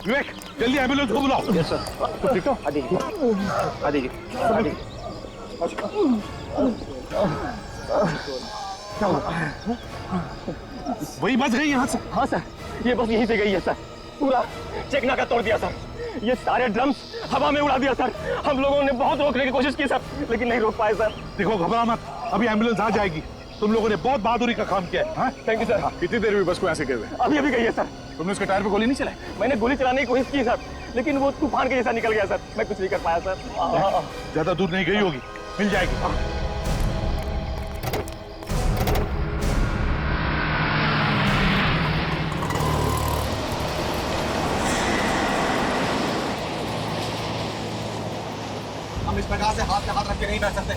विवेक जल्दी एम्बुलेंस को बुलाओ। Yes sir. तो ठीक हो? आ दीजिए। वही बस गई यहाँ से? हाँ सर, ये बस यहीं से गई है सर। पूरा चेक नाका तोड़ दिया सर। ये सारे ड्रम्स हवा में उड़ा दिया सर। हम लोगों ने बहुत रोकने की कोशिश की सर, लेकिन नहीं रोक पाए सर। देखो घबरा मत, अभी एम्बुलेंस आ जाएगी। तुम लोगों ने बहुत बहादुरी का काम किया है। Thank you sir. कितनी देर हुई बस को ऐसे गए हुए? अभी गई है सर। तुमने उसके टायर पे गोली नहीं चलाई? मैंने गोली चलाने की कोशिश की सर, लेकिन वो तूफान के जैसा निकल गया सर। मैं कुछ नहीं कर पाया सर। ज्यादा दूर नहीं गई होगी, मिल जाएगी। हम इस प्रकार से हाथ पे हाथ रख के नहीं बैठ सकते।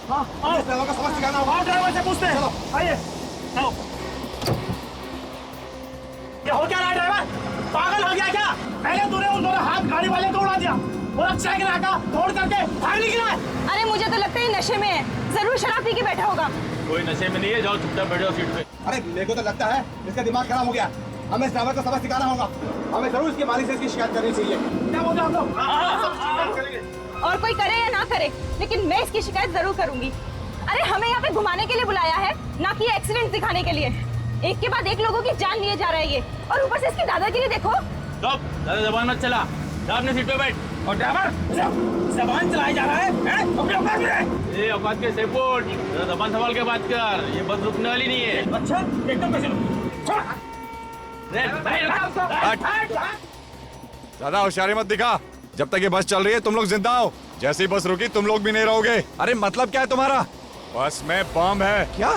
हाँ, इस ड्राइवर का सबक सिखाना होगा। ड्राइवर से पूछते हैं। चलो आइए। चलो। ये हो क्या रहा है ड्राइवर? पागल हो गया क्या? पहले तूने उन दोनों हाथ गाड़ी वाले को उड़ा दिया, और चेक नाका तोड़ करके भाग निकला है। अरे मुझे तो लगता है नशे में है, जरूर शराब पी के बैठा होगा। कोई नशे में नहीं है, जाओ चुपचाप बैठो सीट पे। अरे मेरे को तो लगता है इसका दिमाग खराब हो गया। हमें इस ड्राइवर को सबक सिखाना होगा। हमें जरूर इसके मालिक से इसकी शिकायत करनी चाहिए। क्या बोलते आप लोग? और कोई करे या ना करे, लेकिन मैं इसकी शिकायत जरूर करूंगी। अरे हमें यहाँ पे घुमाने के लिए बुलाया है, ना कि एक्सीडेंट दिखाने के लिए। एक के बाद एक लोगों की जान लिए जा रहा है ये, और ऊपर से इसकी दादागिरी देखो। ज्यादा जबान मत चला, अपने सीट पे बैठ। और ड्राइवर जबान चलाया जा रहा है, अपने औकात में रह। ये औकात के सेपोर्ट, जबान संभाल के बात कर। ये बस रुकने वाली नहीं है। अच्छा, एकदम कैसे ज्यादा होशियारी मत दिखा। जब तक ये बस चल रही है तुम लोग जिंदा हो। जैसी बस रुकी तुम लोग भी नहीं रहोगे। अरे मतलब क्या है तुम्हारा? बस में बम है। क्या?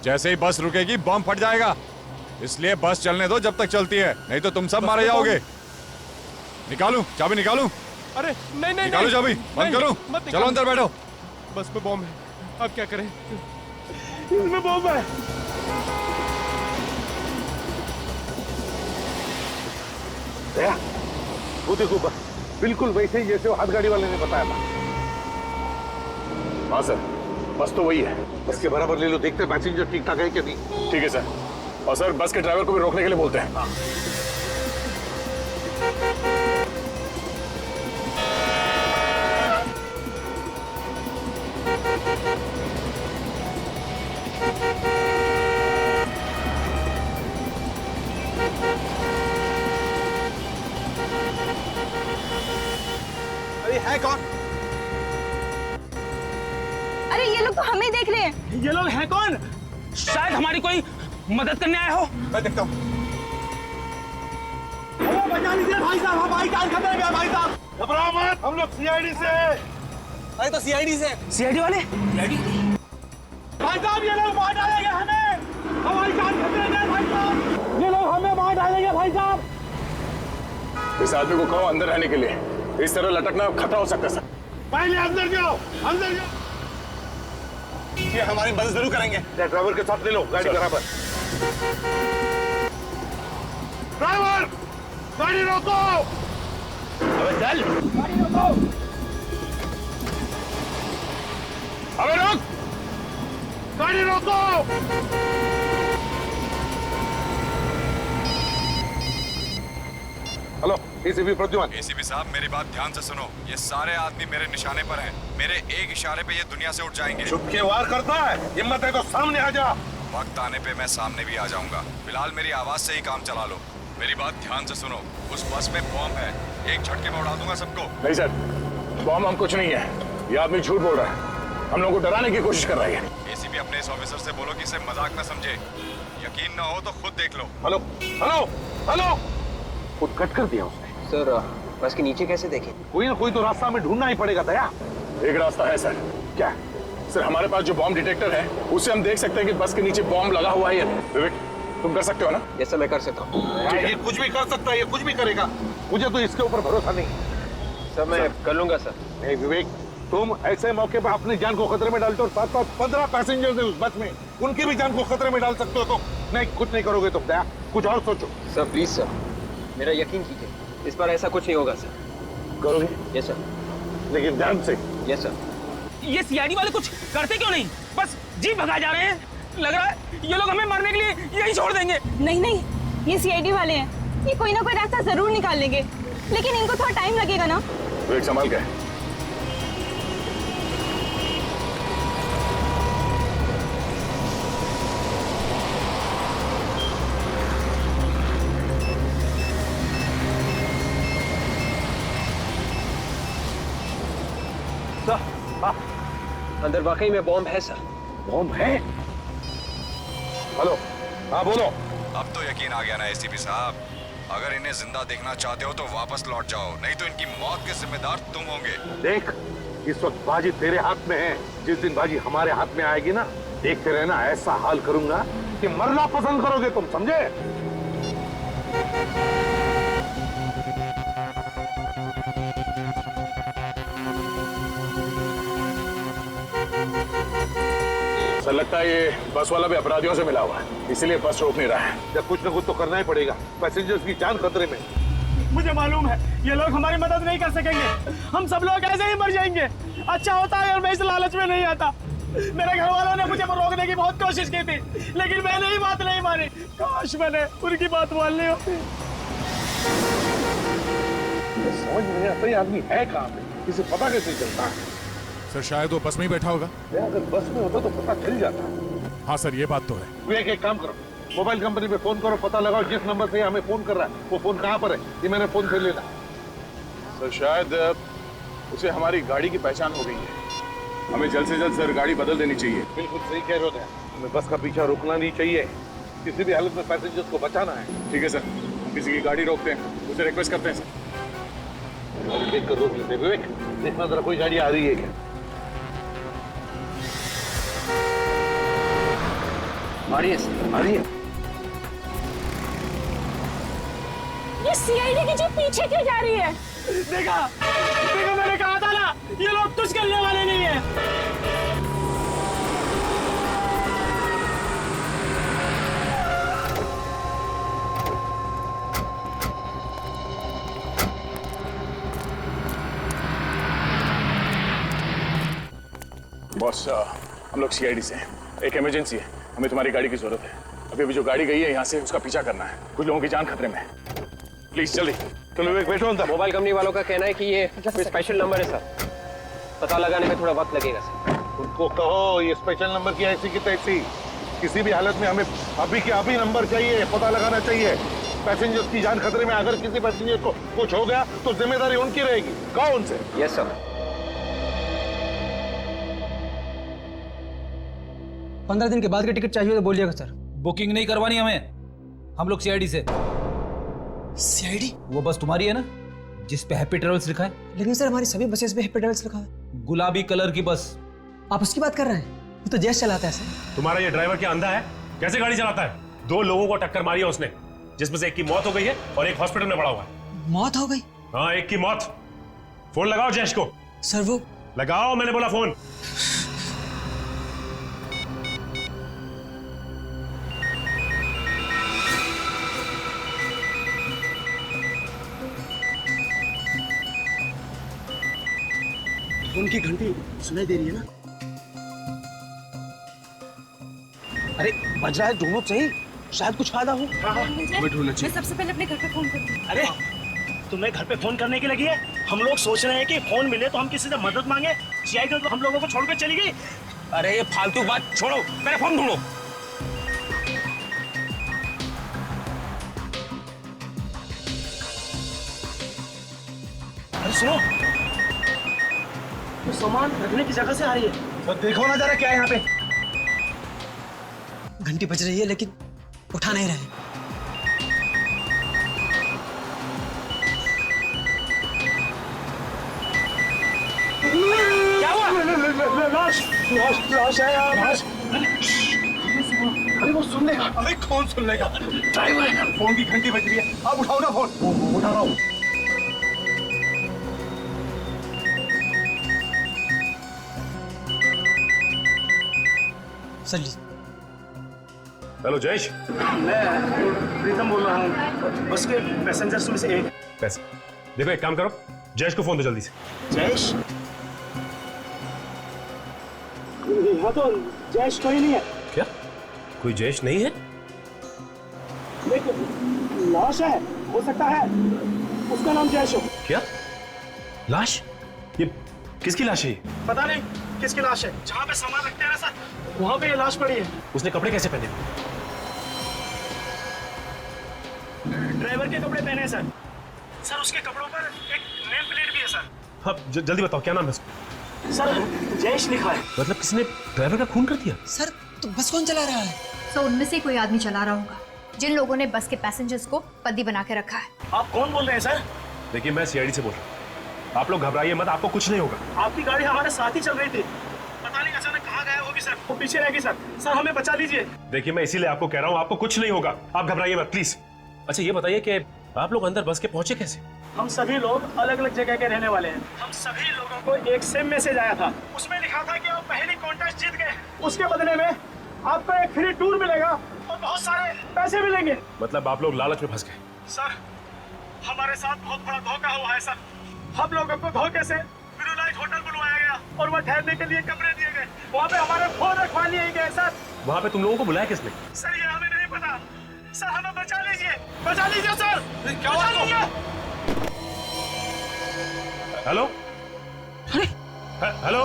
जैसे ही बस रुकेगी बम फट जाएगा, इसलिए बस चलने दो जब तक चलती है, नहीं तो तुम सब मारे जाओगे। निकालूं चाबी? निकालूं? अरे नहीं नहीं निकालूं चाबी? बंद करूं? चलो अंदर बैठो। बस में बॉम्ब है, अब क्या करें? इसमें बम है। वो देखो बस बिल्कुल वैसे ही जैसे वो हाथ गाड़ी वाले ने बताया था। हाँ सर, बस तो वही है। बस के बराबर ले लो, देखते हैं पैसेंजर ठीक ठाक है कि नहीं। ठीक है सर। और सर बस के ड्राइवर को भी रोकने के लिए बोलते हैं। हाँ। अरे है कौन? अरे ये लोग तो हमें देख रहे हैं। ये लोग हैं कौन? शायद हमारी कोई मदद करने आए हो। मैं देखता हूँ। बचा लीजिए भाई साहब, हमारी जान खतरे में है भाई साहब। घबराओ मत, हम लोग सीआईडी से। अरे तो सीआईडी से। सीआईडी वाले? भाई साहब ये लोग मार डालेंगे हमें। हमारी जान खतरे में है भाई साहब। ये लोग हमें मार डालेंगे भाई साहब। इस आदमी को कहो अंदर रहने के लिए। इस तरह लटकना खतरा हो सकता है सर। पहले अंदर जाओ, अंदर जाओ। ये हमारी मदद जरूर करेंगे। ड्राइवर के साथ ले लो गाड़ी बराबर। ड्राइवर गाड़ी रोको। अबे चल। गाड़ी रोको। अबे रोक, गाड़ी रोको। Hello ACP Pradyuman. एसीपी साहब मेरी बात ध्यान से सुनो। ये सारे आदमी मेरे निशाने पर हैं। मेरे एक इशारे पे ये दुनिया से उठ जाएंगे। चुप के वार करता है, हिम्मत है तो सामने आ जा। वक्त आने पे मैं सामने भी आ जाऊंगा। फिलहाल मेरी आवाज से ही काम चला लो। मेरी बात ध्यान से सुनो। उस बस में बॉम्ब है, एक झटके में उड़ा दूंगा सबको। नहीं सर, बॉम्ब हम कुछ नहीं है। ये आदमी झूठ बोल रहा है, हम लोगों को डराने की कोशिश कर रही है। एसीपी अपने इस ऑफिसर से बोलो कि इसे मजाक न समझे। यकीन न हो तो खुद देख लो। हेलो हेलो हेलो, खुद कट कर दिया उसने। सर बस के नीचे कैसे देखें? कोई ना कोई तो रास्ता हमें ढूंढना ही पड़ेगा। दया, एक रास्ता है सर। क्या सर? हमारे पास जो बॉम्ब डिटेक्टर है उससे हम देख सकते हैं कि बस के नीचे बॉम्ब लगा हुआ है या नहीं। विवेक तुम कर सकते हो ना? ये सब मैं कर सकता हूँ। ये कुछ भी कर सकता है, ये कुछ भी करेगा। मुझे तो इसके ऊपर भरोसा नहीं। सर मैं कर लूंगा सर। नहीं विवेक, तुम ऐसे मौके पर अपनी जान को खतरे में डालते हो। साथ साथ 15 पैसेंजर्स है उस बस में, उनकी भी जान को खतरे में डाल सकते हो। तो नहीं, कुछ नहीं करोगे तुम। दया, कुछ और सोचो। सर प्लीज सर, मेरा यकीन कीजिए, इस बार ऐसा कुछ नहीं होगा सर। करोगे? Yes sir. लेकिन ध्यान से। Yes sir. ये सीआईडी वाले कुछ करते क्यों नहीं? बस जीप भगा जा रहे हैं। लग रहा है ये लोग हमें मारने के लिए यही छोड़ देंगे। नहीं नहीं, ये सीआईडी वाले हैं। ये कोई ना कोई रास्ता जरूर निकाल लेंगे, लेकिन इनको थोड़ा टाइम लगेगा ना। विवेक संभाल के। अंदर वाकई में बॉम्ब है सर। बॉम्ब है? हेलो, हाँ बोलो। अब तो यकीन आ गया ना एसीपी साहब, अगर इन्हें जिंदा देखना चाहते हो तो वापस लौट जाओ, नहीं तो इनकी मौत के जिम्मेदार तुम होंगे। देख, इस वक्त बाजी तेरे हाथ में है, जिस दिन बाजी हमारे हाथ में आएगी ना, देखते रहना, ऐसा हाल करूंगा कि मरना पसंद करोगे तुम, समझे? सर लगता है ये बस वाला भी अपराधियों से मिला हुआ है, इसीलिए बस रोक नहीं रहा है। जब कुछ न कुछ तो करना ही पड़ेगा, पैसेंजर्स की जान खतरे में। मुझे मालूम है ये लोग हमारी मदद नहीं कर सकेंगे, हम सब लोग ऐसे ही मर जाएंगे। अच्छा होता है अगर मैं इस लालच में नहीं आता। मेरे घर वालों ने मुझे रोकने की बहुत कोशिश की थी, लेकिन मैंने ही बात नहीं मानी। काश मैंने उनकी बात मान ली होती। समझ में नहीं आता ये आदमी है कहाँ पे, इसे पता कैसे चलता है? सर शायद वो बस में ही बैठा होगा। अगर बस में होता तो पता चल जाता। हाँ सर ये बात तो है। विवेक एक काम करो, मोबाइल कंपनी पे फोन करो, पता लगाओ जिस नंबर से हमें फोन कर रहा है वो फोन कहाँ पर है, ये मैंने फोन से लेना। सर शायद उसे हमारी गाड़ी की पहचान हो गई है, हमें जल्द से जल्द सर गाड़ी बदल देनी चाहिए। बिल्कुल सही कह रहे हो, हमें बस का पीछा रुकना नहीं चाहिए, किसी भी हालत में पैसेंजर्स को बचाना है। ठीक है सर, हम किसी की गाड़ी रोकते हैं, उसे रिक्वेस्ट करते हैं सर। देख कर रोक लेते। विवेक देखना जरा कोई गाड़ी आ रही है क्या? आ रही है सर, आ रही है। ये सीआईडी की जीप पीछे क्यों जा रही है? देखा देखा, मैंने कहा था ना ये लोग कुछ करने वाले नहीं है। बॉस हम लोग सीआईडी से हैं, एक इमरजेंसी है, हमें तुम्हारी गाड़ी की जरूरत है। अभी जो गाड़ी गई है यहाँ से उसका पीछा करना है, कुछ लोगों की जान खतरे में है। प्लीज जल्दी। तुम विवेक बैठो अंदर। मोबाइल कंपनी वालों का कहना है कि ये कोई स्पेशल नंबर है सर, पता लगाने में थोड़ा वक्त लगेगा सर। उनको कहो ये स्पेशल नंबर की ऐसी की तैसी, किसी भी हालत में हमें अभी के अभी नंबर चाहिए, पता लगाना चाहिए। पैसेंजर्स की जान खतरे में, अगर किसी पैसेंजर को कुछ हो गया तो जिम्मेदारी उनकी रहेगी। कहो उनसे। Yes sir. 15 दिन के बाद की टिकट चाहिए तो बोलिएगा सर। बुकिंग नहीं करवानी हमें, हम लोग सीआईडी से। सीआईडी? वो बस तुम्हारी है ना जिस पे हैप्पी ट्रेवल्स लिखा है? लेकिन सर हमारी सभी बसेस पे हैप्पी ट्रेवल्स लिखा है। गुलाबी कलर की बस। आप उसकी बात कर रहे हैं? वो तो जैश चलाता है सर। तुम्हारा ये ड्राइवर क्या अंधा है? कैसे गाड़ी चलाता है? 2 लोगों को टक्कर मारी है उसने, जिसमें से एक की मौत हो गई है और एक हॉस्पिटल में पड़ा हुआ है। मौत हो गई? हाँ एक की मौत। फोन लगाओ जैश को। सर वो लगाओ, मैंने बोला फोन। उनकी घंटी सुनाई दे रही है ना? अरे बज रहा है, ढूंढो सही, शायद कुछ फायदा हो। मैं सबसे पहले अपने घर पे फोन करूंगी। अरे तुम्हें घर पे फोन करने की लगी है? हम लोग सोच रहे हैं कि फोन मिले तो हम किसी से मदद मांगे, सीआईडी तो हम लोगों को छोड़कर चली गई। अरे ये फालतू बात छोड़ो, मेरे फोन ढूंढो। अरे सुनो, तो सामान रखने की जगह से आ रही है, तो देखो ना जरा क्या है यहाँ पे। घंटी बज रही है लेकिन उठा नहीं रहे। क्या हुआ? लाश लाश है यार, लाश। अरे वो सुन लेगा। अरे कौन सुन लेगा? ड्राइवर है। फोन की घंटी बज रही है, आप उठाओ ना फोन। उठा रहा हूँ। Sir hello Jayesh. मैं प्रीतम बोल रहा हूँ, बस के पैसेंजर्स में से एक। पैसे देखो, एक काम करो, जयेश को फोन दो जल्दी से। जयेश? यहाँ तो जयेश कोई नहीं है। क्या कोई जयेश नहीं है? लाश है, हो सकता है उसका नाम जयश हो। क्या लाश? ये किसकी लाश है? पता नहीं किसकी लाश है। जहाँ पे सामान रखते हैं ना सर, वहाँ पे ये लाश पड़ी है। उसने कपड़े कैसे पहने? ड्राइवर के कपड़े पहने हैं सर। सर उसके कपड़ों पर एक नेम प्लेट भी है सर। हाँ जल्दी बताओ क्या नाम है उसका? सर जयश लिखा है। मतलब किसने ड्राइवर का खून कर दिया? सर तो बस कौन चला रहा है? तो उनमें से कोई आदमी चला रहा होगा जिन लोगों ने बस के पैसेंजर्स को बंदी बना के रखा है। आप कौन बोल रहे हैं सर? देखिए मैं सीआईडी से बोल रहा हूँ, आप लोग घबराइए मत, आपको कुछ नहीं होगा। आपकी गाड़ी हमारे साथ ही चल रही थी, पता नहीं अचानक कहाँ गए होगी सर। वो पीछे रह गई सर। सर हमें बचा लीजिए। देखिए मैं इसीलिए आपको कह रहा हूँ, आपको कुछ नहीं होगा, आप घबराइए मत प्लीज। अच्छा ये बताइए कि आप लोग अंदर बस के पहुंचे कैसे? हम सभी लोग अलग अलग जगह के रहने वाले हैं। हम सभी लोगों को एक सेम मैसेज आया था, उसमें लिखा था कि आप पहली कॉन्टेस्ट जीत गए, उसके बदले में आपको एक फ्री टूर मिलेगा और बहुत सारे पैसे मिलेंगे। मतलब आप लोग लालच में फंस गए? सर हमारे साथ बहुत बड़ा धोखा हुआ है सर। हम लोगों को धोखे से ब्लू लाइट होटल बुलवाया गया और वहाँ ठहरने के लिए कमरे दिए गए। वहाँ पे हमारे फोन रखवा लिए गए सर। वहाँ पे तुम लोगों को बुलाया किसने? सर ये हमें नहीं पता। सर हमें बचा लीजिए सर। क्या बचा लीजिए। हेलो हेलो,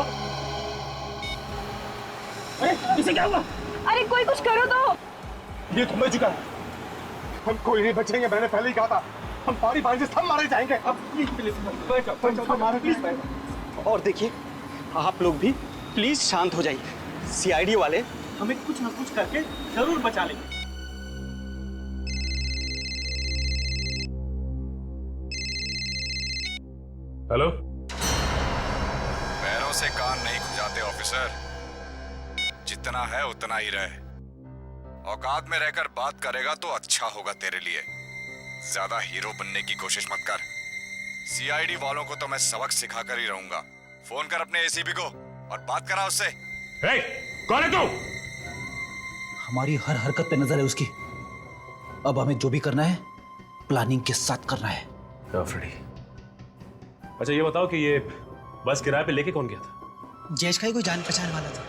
अरे इसे क्या हुआ? अरे कोई कुछ करो तो। ये थम चुका है, हम कोई नहीं बचेंगे। मैंने पहले ही कहा था, हम पारी बांझे सब मारे जाएंगे। अब प्लीज और देखिए आप लोग भी प्लीज शांत हो जाइए। सीआईडी वाले हमें कुछ ना कुछ करके जरूर बचा लेंगे। हेलो। पैरों से कान नहीं खुजाते ऑफिसर, जितना है उतना ही रहे। औकात में रहकर बात करेगा तो अच्छा होगा तेरे लिए। ज्यादा हीरो बनने की कोशिश मत कर। सीआईडी वालों को तो मैं सबक सिखाकर ही रहूंगा। फोन कर अपने एसीपी को और बात करा उससे। हे, कौन है तू? हमारी हर हरकत पे नजर है उसकी। अब हमें जो भी करना है प्लानिंग के साथ करना है। फ्रेडी, अच्छा ये बताओ कि ये बस किराए पे लेके कौन गया था? जयश का ही कोई जान पहचान वाला था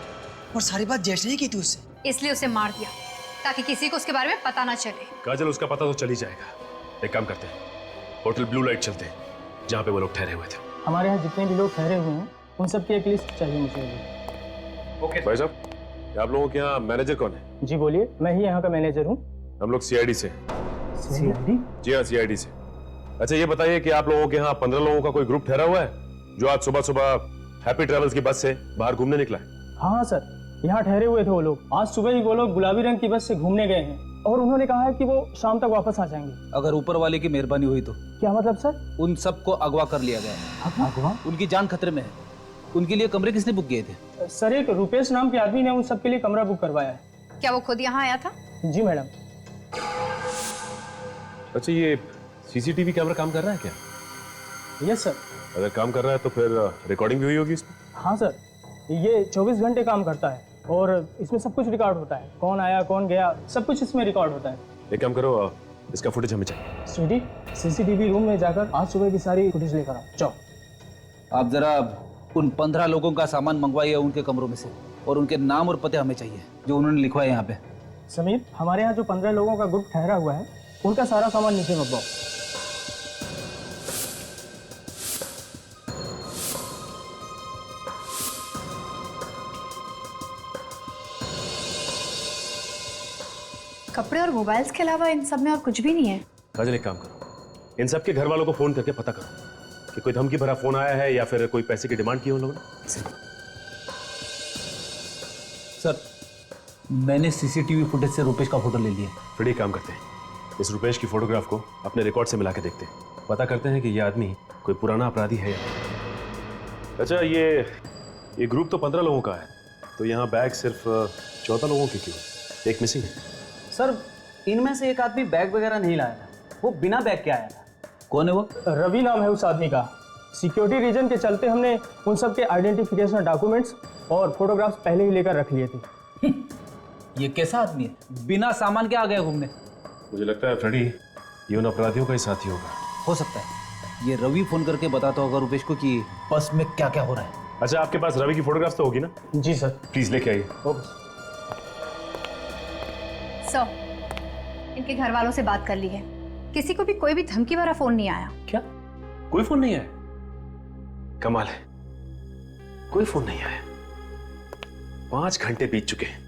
और सारी बात जयश ने ही की थी उससे। इसलिए उसे मार दिया ताकि किसी को उसके बारे में पता ना चले। काजल उसका पता तो चल ही जाएगा। एक काम करते हैं, होटल ब्लू लाइट चलते हैं जहाँ पे वो लोग ठहरे हुए थे। हमारे यहाँ जितने भी लोग ठहरे हुए हैं उन सब की एक लिस्ट चाहिए मुझे। ओके भाई साहब, आप लोगों के यहाँ मैनेजर कौन है? जी बोलिए, मैं ही यहाँ का मैनेजर हूँ। हम लोग सीआईडी से। सीआईडी? जी हाँ सीआईडी से। अच्छा ये बताइए कि आप लोगों के यहाँ 15 लोगों का कोई ग्रुप ठहरा हुआ है जो आज सुबह सुबह हैप्पी ट्रेवल्स की बस से बाहर घूमने निकला है? हाँ सर, यहाँ ठहरे हुए थे वो लोग। आज सुबह ही वो लोग गुलाबी रंग की बस से घूमने गए हैं और उन्होंने कहा है कि वो शाम तक वापस आ जाएंगे। अगर ऊपर वाले की मेहरबानी हुई तो। क्या मतलब सर? उन सबको अगवा कर लिया गया है। अगवा? उनकी जान खतरे में है। उनके लिए कमरे किसने बुक किए थे? सर एक रुपेश नाम के आदमी ने उन सबके लिए कमरा बुक करवाया है। क्या वो खुद यहाँ आया था? जी मैडम। अच्छा ये सीसीटीवी कैमरा काम कर रहा है क्या? Yes sir. अगर काम कर रहा है तो फिर रिकॉर्डिंग भी हुई होगी इसमें? हाँ सर, ये 24 घंटे काम करता है और इसमें सब कुछ रिकॉर्ड होता है। कौन आया कौन गया सब कुछ इसमें रिकॉर्ड होता है। एक काम करो, इसका फुटेज हमें चाहिए। स्वीटी, सीसीटीवी रूम में जाकर आज सुबह की सारी फुटेज लेकर आओ। जाओ। आप जरा उन 15 लोगों का सामान मंगवाइए उनके कमरों में से और उनके नाम और पते हमें चाहिए जो उन्होंने लिखवाए यहाँ पे। समीर, हमारे यहाँ जो 15 लोगों का ग्रुप ठहरा हुआ है उनका सारा सामान नीचे मंगवाओ। कपड़े और मोबाइल्स के अलावा इन सब में और कुछ भी नहीं है। काजल एक काम करो, इन सबके घर वालों को फोन करके पता करो कि कोई धमकी भरा फोन आया है या फिर कोई पैसे की डिमांड की है उन लोगों ने। सर मैंने सीसीटीवी फुटेज से रुपेश का फोटो ले लिया। फिर एक काम करते हैं, इस रुपेश की फोटोग्राफ को अपने रिकॉर्ड से मिला के देखते हैं, पता करते हैं कि ये आदमी कोई पुराना अपराधी है या नहीं। अच्छा ये ग्रुप तो 15 लोगों का है, तो यहाँ बैग सिर्फ 14 लोगों के क्यों? एक मिसिंग है। सर इनमें से एक आदमी बैग वगैरह नहीं लाया था, वो बिना बैग के आया था। कौन है वो? रवि नाम है उस आदमी का। सिक्योरिटी रीजन के चलते हमने उन सब के आइडेंटिफिकेशन डॉक्यूमेंट्स और फोटोग्राफ्स पहले ही लेकर रख लिए थे। ये कैसा आदमी है, बिना सामान के आ गया घूमने? मुझे लगता है फ्रेडी ये उन अपराधियों का ही साथी होगा। हो सकता है ये रवि फोन करके बताता होगा रुपेश को कि बस में क्या क्या हो रहा है। अच्छा आपके पास रवि की फोटोग्राफ्स तो होगी ना? जी सर। प्लीज लेके आइए। सर इनके घर वालों से बात कर ली है, किसी को भी कोई भी धमकी भरा फोन नहीं आया। क्या कोई फोन नहीं आया? कमाल है, कोई फोन नहीं आया। 5 घंटे बीत चुके हैं,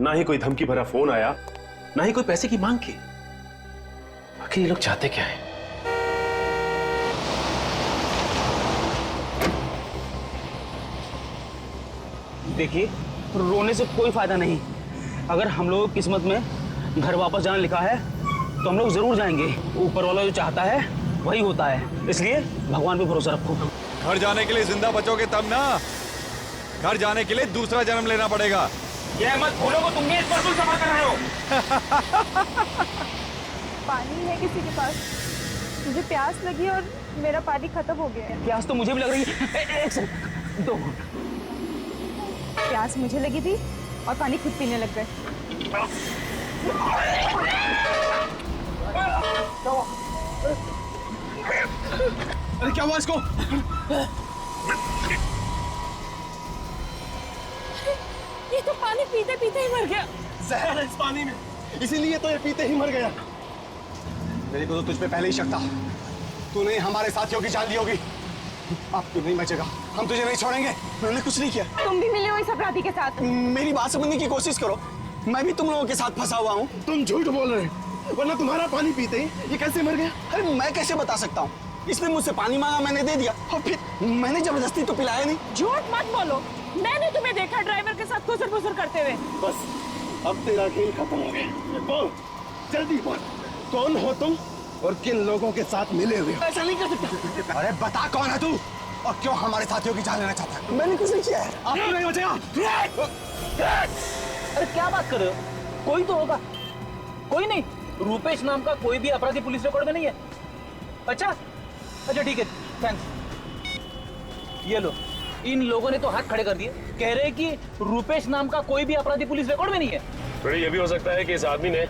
ना ही कोई धमकी भरा फोन आया, ना ही कोई पैसे की मांग की। आखिर ये लोग चाहते क्या हैं? देखिए, रोने से कोई फायदा नहीं। अगर हम लोगों की किस्मत में घर वापस जाना लिखा है तो हम लोग जरूर जाएंगे। ऊपर वाला जो चाहता है वही होता है, इसलिए भगवान पे भरोसा रखो। घर जाने के लिए जिंदा बचोगे तब ना, घर जाने के लिए दूसरा जन्म लेना पड़ेगा। ये मत भूलो को तुम भी इस पर सफर कर रहे हो। पानी है किसी के पास? मुझे प्यास लगी और मेरा पानी खत्म हो गया है। प्यास तो मुझे भी लग रही है। एक सेकंड, दो। प्यास मुझे लगी थी और पानी खुद पीने लग गए। अरे क्या हुआ इसको? ये तो पानी पीते पीते ही मर गया। जहर है इस पानी में, इसीलिए तो ये पीते ही मर गया। मेरे को तो तुझ पे पहले ही शक था, तूने हमारे साथियों की जान ली होगी। अब तू नहीं बचेगा, हम तुझे नहीं छोड़ेंगे। उन्होंने कुछ नहीं किया। तुम भी मिले हो इस अपराधी के साथ? मेरी बात समझने की कोशिश करो, मैं भी तुम लोगों के साथ फंसा हुआ हूँ। तुम झूठ बोल रहे हो, वरना तुम्हारा पानी पीते ही ये कैसे मर गया? अरे मैं कैसे बता सकता हूँ? इसने मुझसे पानी मांगा, मैंने दे दिया, और फिर मैंने जबरदस्ती तो पिलाया नहीं। झूठ मत बोलो, मैंने तुम्हें देखा ड्राइवर के साथ खुसर फुसर करते हुए। बस अब तेरा खेल खत्म हो गया। बोल, जल्दी बोल, कौन हो तुम और किन लोगों के साथ मिले हुए हो? ऐसा नहीं कर सकता। अरे बता कौन है तू और क्यों हमारे साथियों की जान लेना चाहता है? मैंने कुछ नहीं किया है। आप नहीं बचेगा। अरे क्या बात कर रहे हो? कोई तो होगा। कोई नहीं, रूपेश नाम का कोई भी अपराधी पुलिस रिकॉर्ड में नहीं है। अच्छा अच्छा ठीक है, थैंक्स। ये लो, इन लोगों ने तो हाथ खड़े कर दिए, कह रहे हैं कि रूपेश नाम का कोई भी अपराधी पुलिस रिकॉर्ड में नहीं है। थोड़ी ये भी हो सकता है कि इस आदमी ने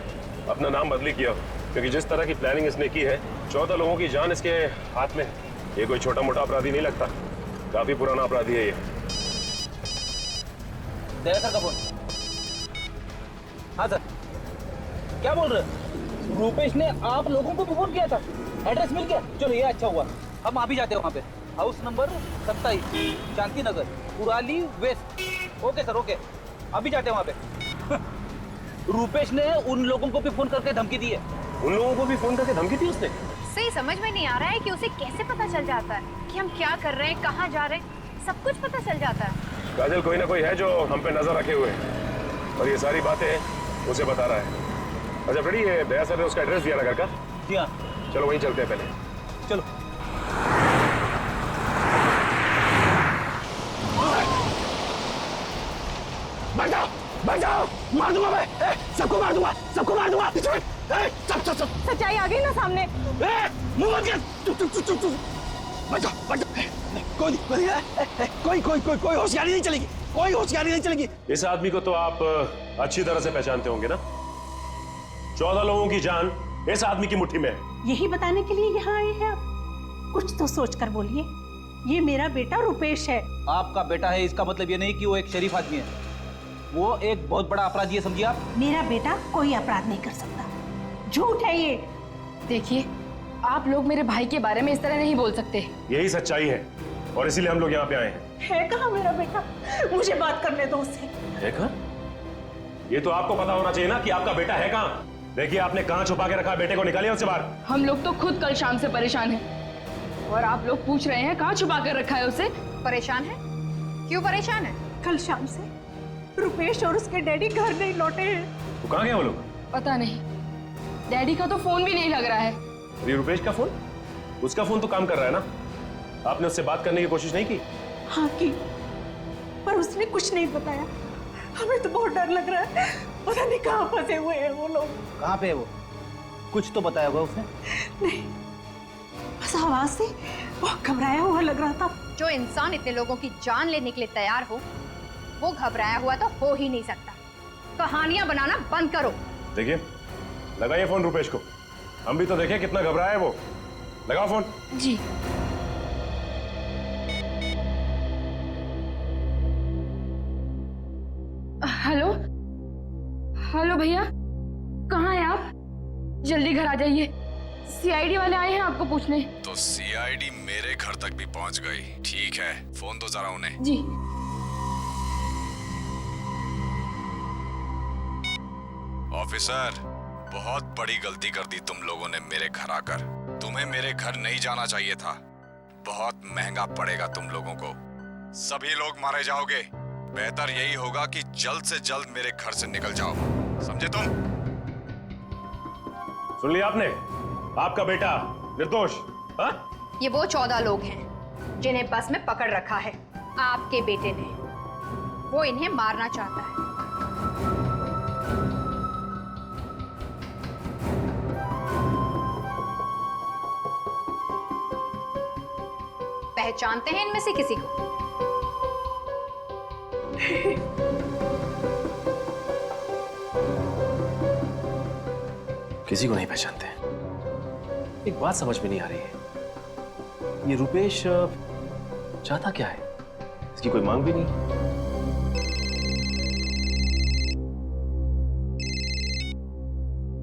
अपना नाम बदली किया, क्योंकि जिस तरह की प्लानिंग इसने की है, 14 लोगों की जान इसके हाथ में है। ये कोई छोटा मोटा अपराधी नहीं लगता, काफी पुराना अपराधी है ये। दया सर का फोन। हाँ सर, क्या बोल रहे हैं? रूपेश ने आप लोगों को भी फोन किया था, एड्रेस मिल गया? चलो ये अच्छा हुआ, हम आ भी जाते हैं वहाँ पे। House number 27, Shanti Nagar, Kurali west. Okay sir, okay, अभी जाते हैं वहाँ पे। रूपेश ने उन लोगों को भी फोन करके धमकी दी है। उन लोगों को भी फोन करके धमकी दी उसने? सही समझ में नहीं आ रहा है कि उसे कैसे पता चल जाता है कि हम क्या कर रहे हैं, कहाँ जा रहे हैं, सब कुछ पता चल जाता है। काजल, कोई ना कोई है जो हम पे नजर रखे हुए है और ये सारी बातें उसे बता रहा है। अच्छा फ्रेडी, ये दया सर ने उसका एड्रेस दिया ना घर का? जी हाँ। चलो वहीं चलते हैं पहले। चलो। बचाओ बचाओ, मार दूंगा मैं, सबको मार दूंगा, सबको मार दूंगा। सब सच्चाई आ गई ना सामने। मुंह मत कर। बचाओ बचाओ, कोई होशियारी नहीं चलेगी, कोई होशियारी नहीं चलेगी। इस आदमी को तो आप अच्छी तरह से पहचानते होंगे ना? 14 लोगों की जान इस आदमी की मुट्ठी में है। यही बताने के लिए यहाँ आए हैं आप? कुछ तो सोच कर बोलिए। ये मेरा बेटा रूपेश है। आपका बेटा है इसका मतलब ये नहीं कि वो एक शरीफ आदमी है, वो एक बहुत बड़ा अपराधी है, समझिए आप। मेरा बेटा कोई अपराध नहीं कर सकता, झूठ है ये। देखिए, आप लोग मेरे भाई के बारे में इस तरह नहीं बोल सकते। यही सच्चाई है और इसीलिए हम लोग यहाँ पे आए हैं। है कहाँ मेरा बेटा? मुझे बात करने दो उससे। है कहाँ? ये तो आपको पता होना चाहिए ना कि आपका बेटा है कहाँ। देखिए, आपने कहाँ छुपा के रखा है बेटे को, निकालिए उससे बाहर। हम लोग तो खुद कल शाम से परेशान हैं और आप लोग पूछ रहे हैं कहाँ छुपा कर रखा है उसे। परेशान है? क्यों परेशान है? कल शाम से रूपेश और उसके डैडी घर नहीं लौटे हैं। तो कहाँ गए वो लोग? पता नहीं, डैडी का तो फोन भी नहीं लग रहा है। अरे रुपेश का फोन? उसका फोन तो काम कर रहा है ना। आपने उससे बात करने की कोशिश नहीं की? हाँ की, पर उसने कुछ नहीं बताया। हमें तो बहुत डर लग रहा है, पता नहीं कहाँ फंसे हुए हैं वो लोग। कहाँ पे है वो? कुछ तो बताया होगा उसने। नहीं, बस आवाज से बहुत घबराया हुआ लग रहा था। जो इंसान इतने लोगों की जान लेने के लिए तैयार हो, वो घबराया हुआ तो हो ही नहीं सकता। कहानियां बनाना बंद करो। देखिए, लगाइए फोन रुपेश को, हम भी तो देखें कितना घबराया है वो। लगाओ फोन। जी। हेलो हेलो भैया, कहाँ हैं आप? जल्दी घर आ जाइए, सीआईडी वाले आए हैं आपको पूछने। तो सीआईडी मेरे घर तक भी पहुंच गई। ठीक है, फोन दो जरा उन्हें। जी। ऑफिसर, बहुत बड़ी गलती कर दी तुम लोगों ने मेरे घर आकर। तुम्हें मेरे घर नहीं जाना चाहिए था। बहुत महंगा पड़ेगा तुम लोगों को। सभी लोग मारे जाओगे। बेहतर यही होगा कि जल्द से जल्द मेरे घर से निकल जाओ, समझे तुम? सुन लिया आपने? आपका बेटा निर्दोष। हाँ? ये वो 14 लोग हैं जिन्हें बस में पकड़ रखा है आपके बेटे ने। वो इन्हें मारना चाहता है। पहचानते हैं इनमें से किसी को? किसी को नहीं पहचानते। एक बात समझ में नहीं आ रही है, ये रुपेश चाहता क्या है? इसकी कोई मांग भी नहीं।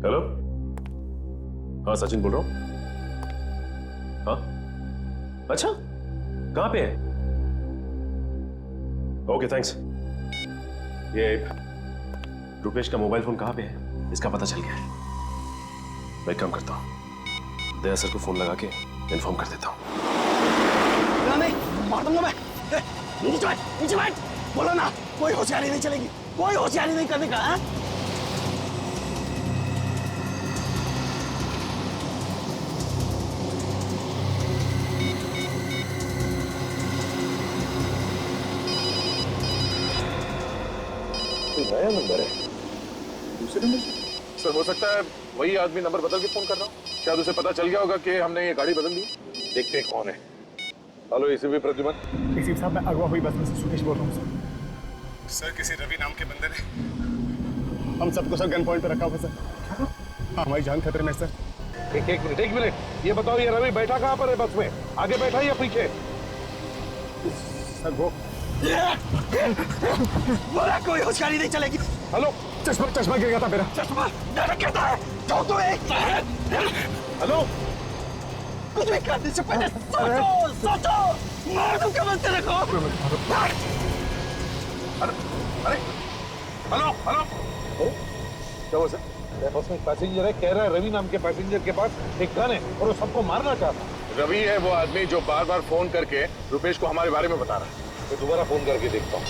हेलो, हाँ सचिन बोल रहा हूं। हाँ, अच्छा, कहां पे है? Okay thanks. ये रुपेश का मोबाइल फोन कहां पे है, इसका पता चल गया है। मैं काम करता हूं, दया सर को फोन लगा के इन्फॉर्म कर देता हूं। नहीं, मार दूंगा मैं। नीचे बैठ, बोलो ना, कोई होशियारी नहीं चलेगी, कोई होशियारी नहीं करने का। है? नया नंबर है, दूसरे नंबर से? सर हो सकता है वही आदमी नंबर बदल के फोन कर रहा हूँ। शायद उसे पता चल गया होगा कि हमने ये गाड़ी बदल दी। देखते हैं कौन है। Hello ACP Pradyuman. एसीपी साहब, मैं अगवा हुई बस में से सुकेश बोल रहा हूँ सर। किसी रवि नाम के बंदे ने हम सबको सर गन पॉइंट पे रखा हुआ सर। हाँ, हमारी जान खतरे में सर। एक मिनट, ये बताओ ये रवि बैठा कहाँ पर है बस में? आगे बैठा या पीछे? सर वो बोला कोई होशियारी नहीं चलेगी। हेलो, चश्मा गिर गया था मेरा। चश्मा गिरता है, जाओ तो एक। हेलो, कुछ भी करने से पहले सोचो, मार दूं क्या बनते रखो। अरे हेलो, क्या हुआ सर? बस में पैसेंजर है, कह रहा है रवि नाम के पैसेंजर के पास एक गन है और वो सबको मारना चाहता है। रवि है वो आदमी जो बार बार फोन करके रुपेश को हमारे बारे में बता रहा है। मैं दोबारा फोन करके देखता हूँ।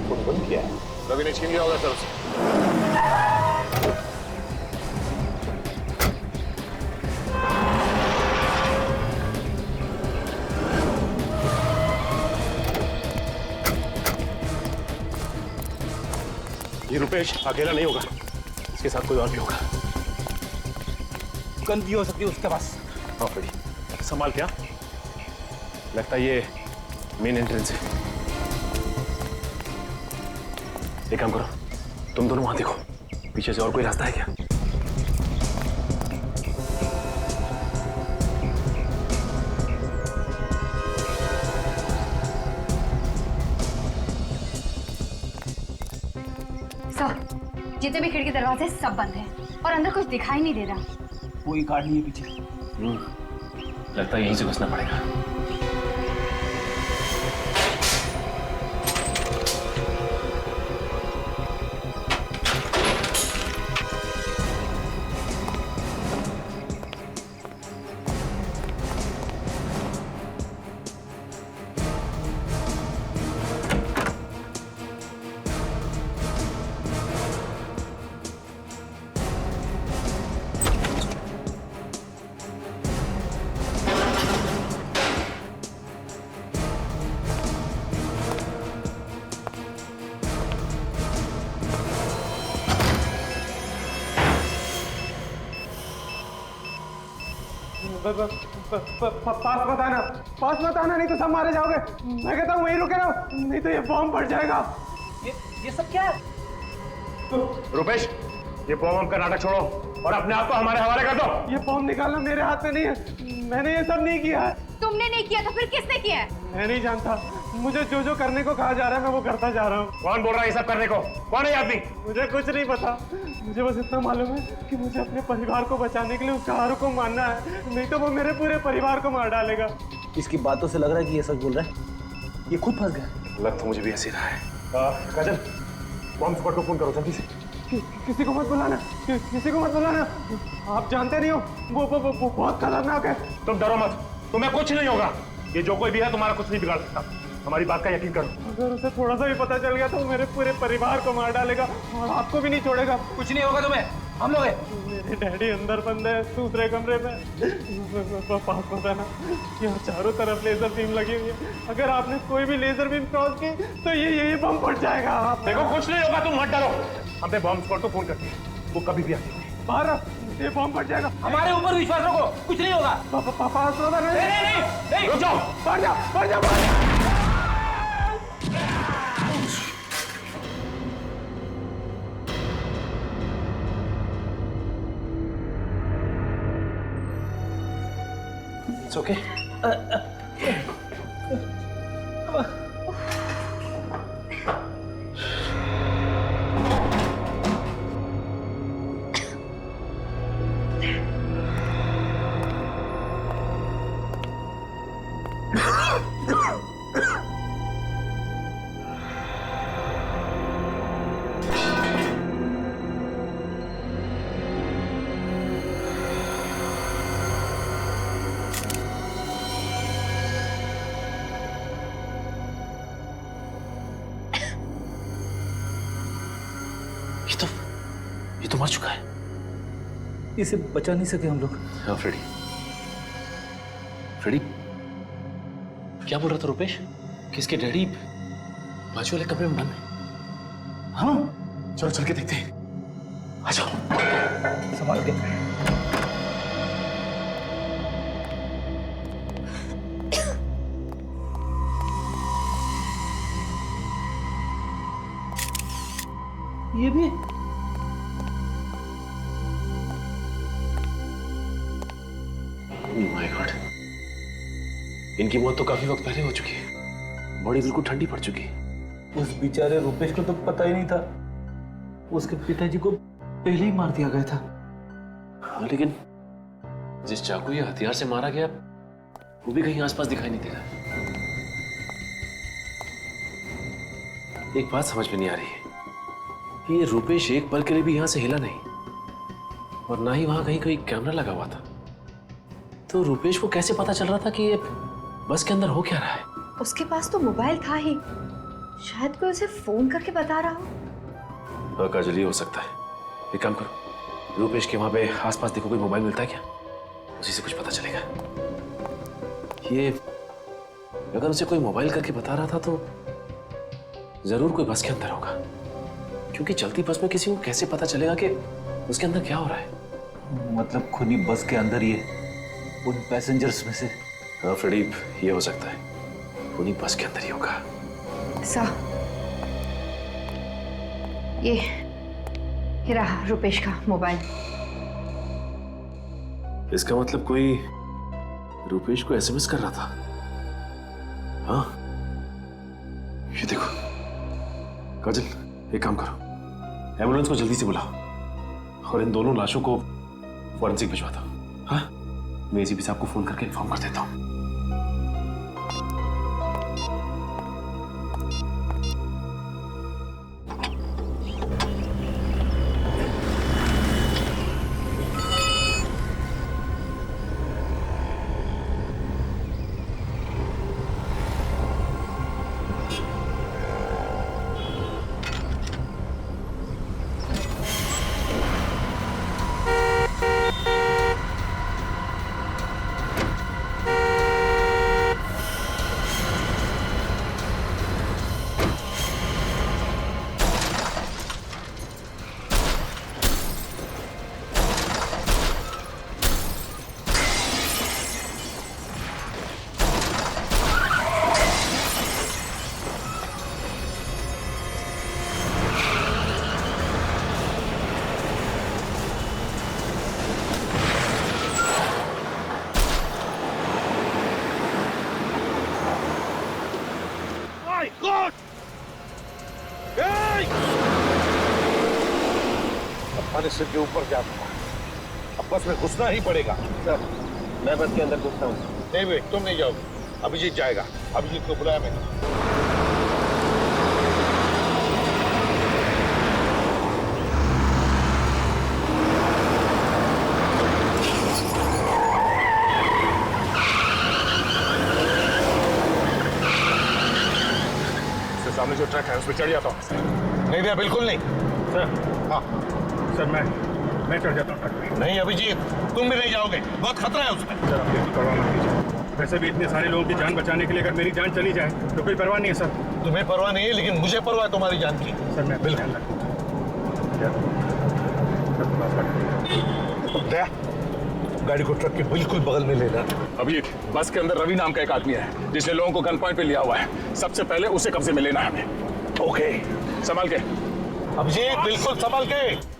फोन बंद किया है, रवि ने छीन लिया होगा सर उसे। ये रुपेश अकेला नहीं होगा, इसके साथ कोई और भी होगा। गन भी हो सकती है उसके पास। हाँ भाई, संभाल क्या? लगता है ये मेन एंट्रेंस है। एक काम करो, तुम दोनों वहां देखो, पीछे से और कोई रास्ता है क्या? सर, जितने भी खिड़की दरवाजे सब बंद हैं और अंदर कुछ दिखाई नहीं दे रहा। कोई गार्ड नहीं है पीछे। लगता है यहीं से घुसना पड़ेगा। पास मत आना, नहीं तो सब मारे जाओगे। मैं कहता हूँ वहीं रुके रहो, नहीं तो ये बॉम्ब फट जाएगा। ये सब क्या है? रुपेश, ये बॉम्ब का नाटक छोड़ो और अपने आप को हमारे हवाले कर दो। ये बॉम्ब निकालना मेरे हाथ में नहीं है, मैंने ये सब नहीं किया है। तुमने नहीं किया तो फिर किसने किया है? मैं नहीं जानता, मुझे जो जो करने को कहा जा रहा है मैं वो करता जा रहा हूँ। कौन बोल रहा है ये सब करने को? कौन है ये आदमी? मुझे कुछ नहीं पता, मुझे बस इतना मालूम है कि मुझे अपने परिवार को बचाने के लिए उस कार को मारना है, नहीं तो वो मेरे पूरे परिवार को मार डालेगा। इसकी बातों से लग रहा है कि ये सच बोल रहा है। ये खुद फंस गया। लग तो मुझे भी ऐसे रहा है। काजल, बॉम्ब स्क्वाड को फोन करो जल्दी से। किसी को मत बुलाना, किसी को मत बुलाना। आप जानते नहीं हो वो बहुत खतरनाक है। तुम डरो मत, तुम्हें कुछ नहीं होगा। ये जो कोई भी है तुम्हारा कुछ नहीं बिगाड़ सकता। हमारी बात का यकीन करो। अगर उसे थोड़ा सा भी पता चल गया तो वो मेरे पूरे परिवार को मार डालेगा और आपको भी नहीं छोड़ेगा। कुछ नहीं होगा तुम्हें, हम लोग हैं। मेरे डैडी अंदर बंद है दूसरे कमरे में। पास होता ना, यहाँ चारों तरफ लेजर बीम लगी हुई है। अगर आपने कोई भी लेजर बीम क्रॉस की तो ये बम फट जाएगा। देखो कुछ नहीं होगा, तुम मत डरो। हमने बॉम्ब स्क्वाड को फोन कर दिया, वो कभी भी आती है। बाहर ये बम फट जाएगा। हमारे ऊपर विश्वास रखो, कुछ नहीं होगा। पास होता नहीं, रुक जाओ, बढ़ जा, बढ़ जा, बढ़ जा। It's okay. ये तो मर चुका है। इसे बचा नहीं सके हम लोग। हाँ फ्रेडी, फ्रेडी क्या बोल रहा था रुपेश? किसके डैडी बाजू वाले कमरे में बंद है? हाँ चलो चल के देखते हैं। आ जाओ। संभाल के। ये भी माय गॉड, इनकी मौत तो काफी वक्त पहले हो चुकी है। बॉडी बिल्कुल ठंडी पड़ चुकी है। उस बेचारे रुपेश को तो पता ही नहीं था, उसके पिताजी को पहले ही मार दिया गया था। हाँ, लेकिन जिस चाकू या हथियार से मारा गया वो भी कहीं आसपास दिखाई नहीं दे रहा। एक बात समझ में नहीं आ रही है कि ये रुपेश एक पल के लिए भी यहां से हिला नहीं, और ना ही वहां कहीं कोई कैमरा लगा हुआ था। तो रुपेश को कैसे पता चल रहा था कि ये बस के अंदर हो क्या रहा है? उसके पास तो मोबाइल था ही, शायद कोई उसे फोन करके बता रहा हो। हाँ काजल, ये हो सकता है। एक काम करो, रुपेश के वहां पे आसपास देखो, कोई मोबाइल मिलता है क्या? उसी से कुछ पता चलेगा। ये अगर उसे कोई मोबाइल करके बता रहा था तो जरूर कोई बस के अंदर होगा, क्योंकि चलती बस में किसी को कैसे पता चलेगा कि उसके अंदर क्या हो रहा है? मतलब खुद ही बस के अंदर ही है, उन पैसेंजर्स में से। हाँ फ्रेडी, ये हो सकता है, उन्हीं बस के अंदर ही होगा। ये रहा रुपेश का मोबाइल। इसका मतलब कोई रुपेश को एसएमएस कर रहा था। हाँ, ये देखो काजल, एक काम करो, एम्बुलेंस को जल्दी से बुलाओ और इन दोनों लाशों को फॉरेंसिक भिजवा दो। हाँ, मैं एसीपी साहब को फोन करके इन्फॉर्म कर देता हूँ। तुम्हारे सिर के ऊपर जाता है। अब बस में घुसना ही पड़ेगा। सर मैं बस के अंदर घुसता हूँ। नहीं भाई, तुम नहीं जाओगे, अभिजीत जाएगा। अभिजीत को बुलाया मैंने। सामने जो ट्रक है उस पर चढ़ जाता हूँ। नहीं भैया, बिल्कुल नहीं। सर, हाँ सर मैं चढ़ जाता हूँ ट्रक पे। नहीं अभिजीत, तुम भी नहीं जाओगे, बहुत खतरा है उसमें। सर, आप बिल्कुल परवाह मत कीजिए। वैसे भी इतने सारे लोगों की जान बचाने के लिए अगर मेरी जान चली जाए तो कोई परवाह नहीं है सर। तुम्हें परवाह नहीं है, लेकिन मुझे परवाह है तुम्हारी जान की। सर मैं बिल्कुल। दया, गाड़ी को ट्रक के बिल्कुल बगल में लेना। अभी बस के अंदर रवि नाम का एक आदमी है जिसने लोगों को गन पॉइंट पे लिया हुआ है। सबसे पहले उसे कब्जे में लेना है हमें। ओके, संभाल के। अभिजीत बिल्कुल संभाल के।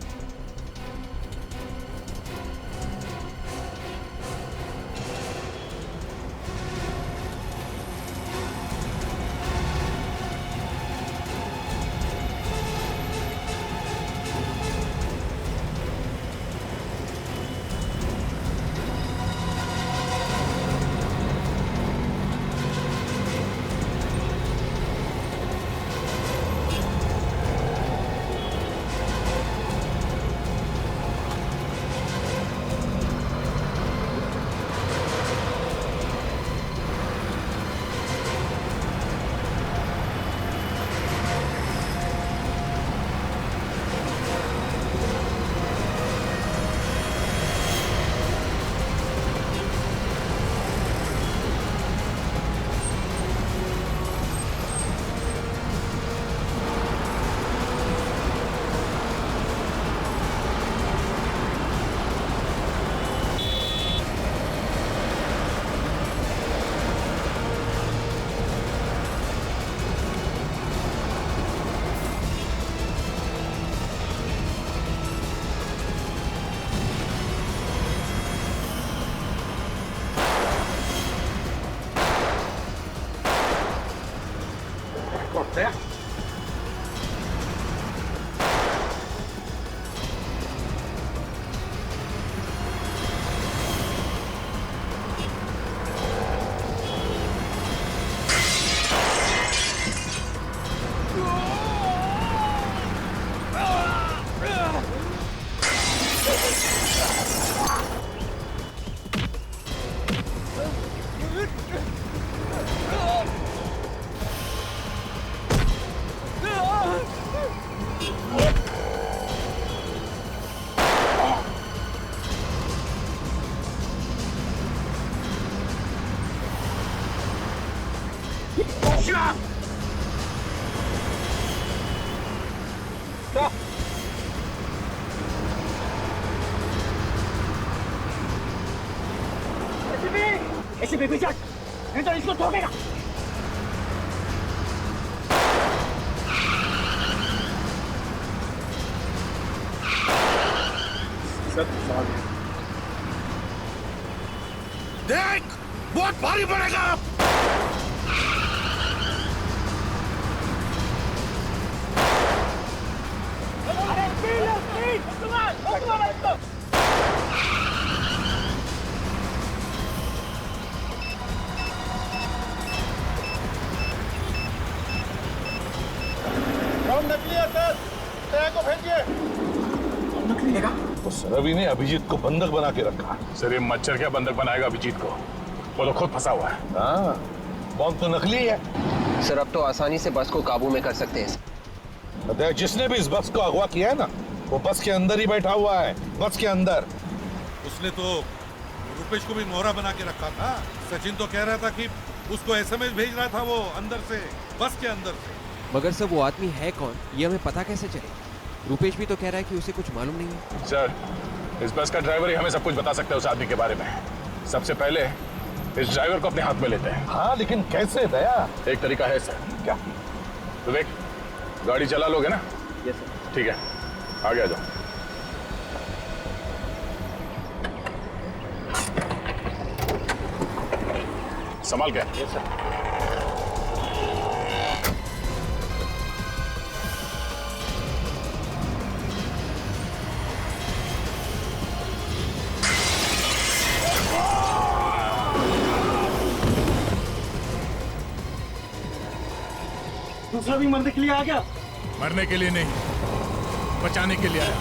दया, ऐसे बेबी जाट, नहीं तो इसको ठोकेगा। देख, बहुत भारी पड़ेगा। रवि ने अभिजीत को बंधक बना के रखा। सर ये मच्छर क्या बंधक बनाएगा अभिजीत को? वो तो खुद फंसा हुआ है। हाँ, बॉम्ब तो नकली है। सर अब तो आसानी से बस को काबू में कर सकते हैं। जिसने भी इस बस को अगवा किया है ना, वो बस के अंदर ही बैठा हुआ है, बस के अंदर। उसने तो रुपेश को भी मोहरा बना के रखा था। सचिन तो कह रहा था कि उसको एसएमएस भेज रहा था वो अंदर से, बस के अंदर से। मगर सर वो आदमी है कौन, ये हमें पता कैसे चले? रुपेश भी तो कह रहा है कि उसे कुछ मालूम नहीं है। सर इस बस का ड्राइवर ही हमें सब कुछ बता सकता है उस आदमी के बारे में। सबसे पहले इस ड्राइवर को अपने हाथ में लेते हैं। हाँ, लेकिन कैसे दया? एक तरीका है सर। क्या? तो देख, गाड़ी चला लोगे ना? Yes sir. ठीक है, आगे आ जाओ। संभाल के। Yes sir. दूसरा भी मरने के लिए आ गया। मरने के लिए नहीं, बचाने के लिए आया।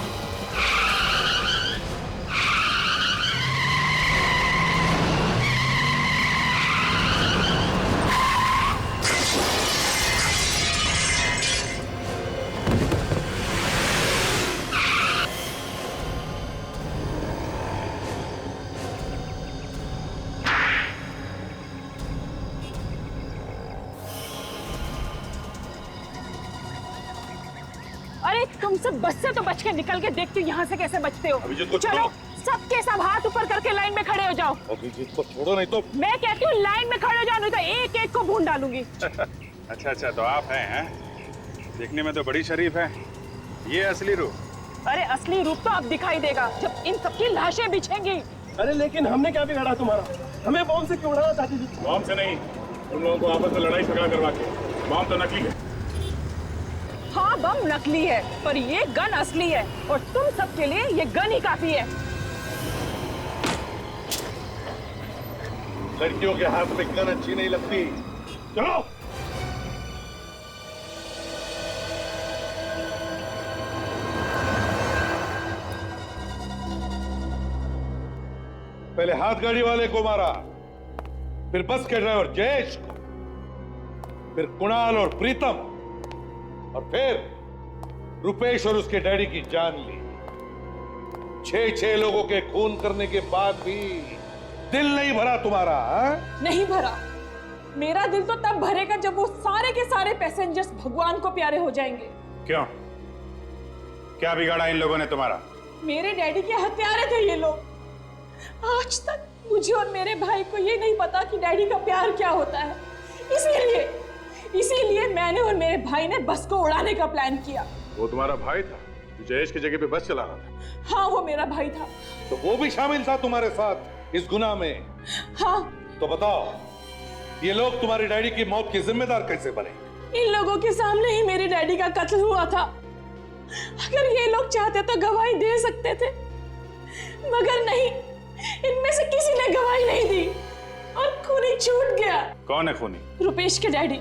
अरे तुम सब बस से तो बच के निकल के देखती हूँ यहाँ से कैसे बचते हो। चलो सबके सब हाथ ऊपर करके लाइन में खड़े हो जाओ। अभिजीत को छोड़ो नहीं तो। मैं कहती हूँ लाइन में खड़े हो जाओ, नहीं तो एक एक को भून डालूंगी। अच्छा तो आप हैं? देखने में तो बड़ी शरीफ है। ये असली रूप? अरे असली रूप तो अब दिखाई देगा जब इन सबकी लाशें बिछेंगी। अरे लेकिन हमने क्या बिगाड़ा तुम्हारा? हमें बॉम्ब से क्यों उड़ाना चाहती थी? बॉम्ब से नहीं, तुम लोगों को आपस में लड़ाई झगड़ा करवा के। बॉम्ब तो नकली है। हाँ बम नकली है पर ये गन असली है और तुम सबके लिए ये गन ही काफी है। लड़कियों के हाथ में गन अच्छी नहीं लगती। चलो। पहले हाथ गाड़ी वाले को मारा, फिर बस के ड्राइवर जयेश को, फिर कुणाल और प्रीतम, और फिर रुपेश और उसके डैडी की जान ली। 6 लोगों के खून करने के बाद भी दिल नहीं भरा तुम्हारा? हा? नहीं भरा। मेरा दिल तो तब भरेगा जब वो सारे के सारे पैसेंजर्स भगवान को प्यारे हो जाएंगे। क्यों? क्या बिगाड़ा इन लोगों ने तुम्हारा? मेरे डैडी के हत्यारे थे ये लोग। आज तक मुझे और मेरे भाई को ये नहीं पता कि डैडी का प्यार क्या होता है। इसीलिए मैंने और मेरे भाई ने बस को उड़ाने का प्लान किया। वो तुम्हारा भाई था जो जयेश की जगह पे बस चला रहा था? हाँ वो मेरा भाई था। तो वो भी शामिल था तुम्हारे साथ इस गुनाह में? हाँ। तो बताओ, ये लोग तुम्हारे डैडी की मौत के जिम्मेदार कैसे बने? इन लोगों के सामने ही मेरे डैडी का कत्ल हुआ था। अगर ये लोग चाहते तो गवाही दे सकते थे, मगर नहीं, इनमें से किसी ने गवाही नहीं दी और खूनी छूट गया। कौन है खूनी? रुपेश के डैडी।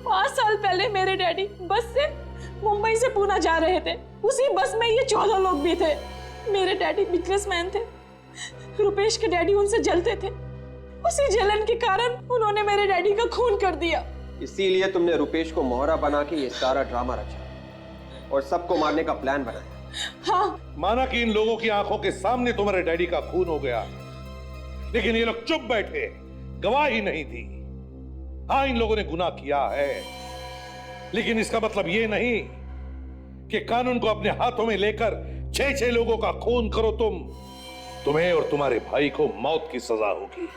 5 साल पहले मेरे डैडी बस से मुंबई से पूना जा रहे थे। उसी बस में ये 14 लोग भी थे। मेरे डैडी बिजनेसमैन थे, रुपेश के डैडी उनसे जलते थे। उसी जलन के कारण उन्होंने मेरे डैडी का खून कर दिया। इसीलिए तुमने रुपेश को मोहरा बना के ये सारा ड्रामा रचा और सबको मारने का प्लान बनाया। हाँ। माना कि इन लोगों की आंखों के सामने तुम्हारे डैडी का खून हो गया, लेकिन ये लोग चुप बैठे, गवाही नहीं दी। हाँ, इन लोगों ने गुनाह किया है, लेकिन इसका मतलब ये नहीं कि कानून को अपने हाथों में लेकर 6 लोगों का खून करो। तुम्हें और तुम्हारे भाई को मौत की सजा होगी।